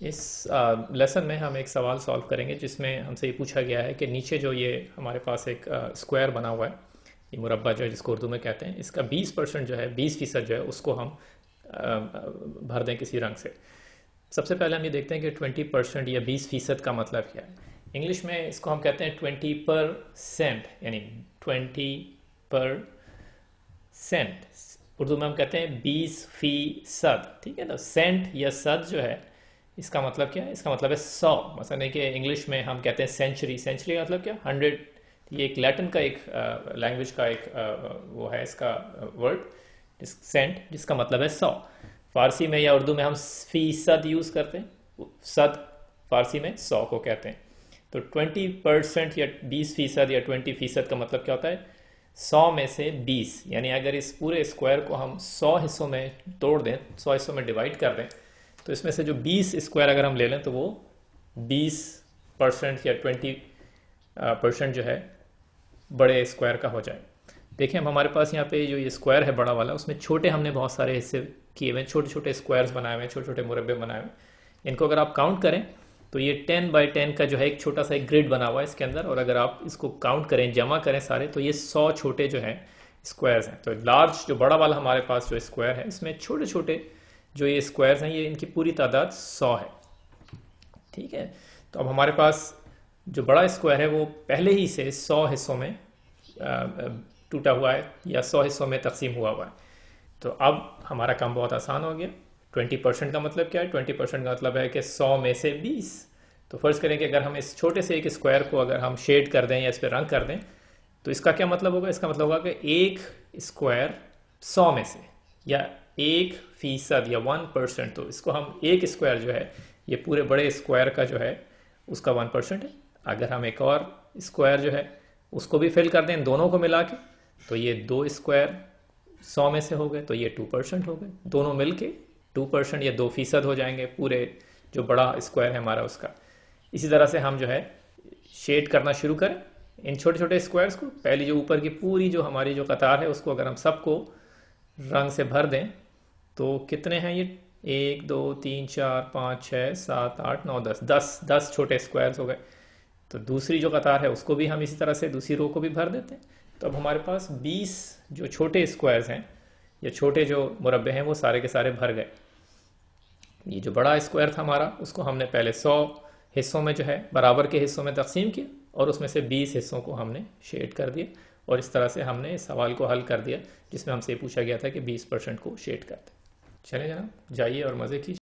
इस लेसन में हम एक सवाल सॉल्व करेंगे जिसमें हमसे ये पूछा गया है कि नीचे जो ये हमारे पास एक स्क्वायर बना हुआ है, ये मुरब्बा जो है जिसको उर्दू में कहते हैं, इसका 20% जो है, 20% जो है उसको हम भर दें किसी रंग से। सबसे पहले हम ये देखते हैं कि 20% या 20% का मतलब क्या है। इंग्लिश में इसको हम कहते हैं 20%, यानी 20%। उर्दू में हम कहते हैं 20%। ठीक है ना। सेंट या सद जो है, इसका मतलब क्या है? इसका मतलब है 100। मसलन कि इंग्लिश में हम कहते हैं सेंचुरी। सेंचुरी का मतलब क्या? 100। ये एक लैटिन का एक लैंग्वेज का एक वो है इसका वर्ड सेंट, जिसका मतलब है 100। फारसी में या उर्दू में हम फीसद यूज़ करते हैं। सद फारसी में 100 को कहते हैं। तो 20% या 20% या 20% का मतलब क्या होता है? 100 में से 20, यानी अगर इस पूरे स्क्वायर को हम 100 हिस्सों में तोड़ दें, 100 हिस्सों में डिवाइड कर दें, तो इसमें से जो 20 स्क्वायर अगर हम ले लें तो वो 20% या 20% जो है बड़े स्क्वायर का हो जाए। देखिए हम हमारे पास यहाँ पे जो ये स्क्वायर है बड़ा वाला, उसमें छोटे हमने बहुत सारे हिस्से किए हुए हैं, छोटे छोटे स्क्वायर्स बनाए हुए हैं, छोटे छोटे मुरब्बे बनाए हुए हैं। इनको अगर आप काउंट करें तो ये 10 बाई 10 का जो है एक छोटा सा एक ग्रिड बना हुआ है इसके अंदर, और अगर आप इसको काउंट करें, जमा करें सारे, तो ये 100 छोटे जो हैं स्क्वायर्स हैं। तो लार्ज जो बड़ा वाला हमारे पास जो स्क्वायर है, इसमें छोटे छोटे जो ये स्क्वायर्स हैं, ये इनकी पूरी तादाद 100 है। ठीक है। तो अब हमारे पास जो बड़ा स्क्वायर है वो पहले ही से 100 हिस्सों में टूटा हुआ है या 100 हिस्सों में तकसीम हुआ है। तो अब हमारा काम बहुत आसान हो गया। 20% का मतलब क्या है? 20% का मतलब है कि 100 में से 20। तो फर्ज करें कि अगर हम इस छोटे से एक स्क्वायर को अगर हम शेड कर दें या इस पर रंग कर दें, तो इसका क्या मतलब होगा? इसका मतलब होगा कि एक स्क्वायर 100 में से, या 1% या 1%, तो इसको हम एक स्क्वायर जो है ये पूरे बड़े स्क्वायर का जो है उसका 1% है। अगर हम एक और स्क्वायर जो है उसको भी फिल कर दें दोनों को मिला के, तो ये दो स्क्वायर 100 में से हो गए, तो ये 2% हो गए। दोनों मिलके 2% या 2% हो जाएंगे पूरे जो बड़ा स्क्वायर है हमारा उसका। इसी तरह से हम जो है शेड करना शुरू करें इन छोटे छोटे स्क्वायर्स को। पहली जो ऊपर की पूरी जो हमारी जो कतार है उसको अगर हम सबको रंग से भर दें तो कितने हैं ये? 1 2 3 4 5 6 7 8 9 10 10 छोटे स्क्वायर्स हो गए। तो दूसरी जो कतार है उसको भी हम इसी तरह से दूसरी रो को भी भर देते हैं। तो अब हमारे पास 20 जो छोटे स्क्वायर्स हैं या छोटे जो मुरब्बे हैं वो सारे के सारे भर गए। ये जो बड़ा स्क्वायर था हमारा, उसको हमने पहले 100 हिस्सों में जो है बराबर के हिस्सों में तकसीम किया, और उसमें से 20 हिस्सों को हमने शेड कर दिया, और इस तरह से हमने इस सवाल को हल कर दिया जिसमें हमसे पूछा गया था कि 20% को शेड कर दें। चले जनाब, जाइए और मज़े कीजिए।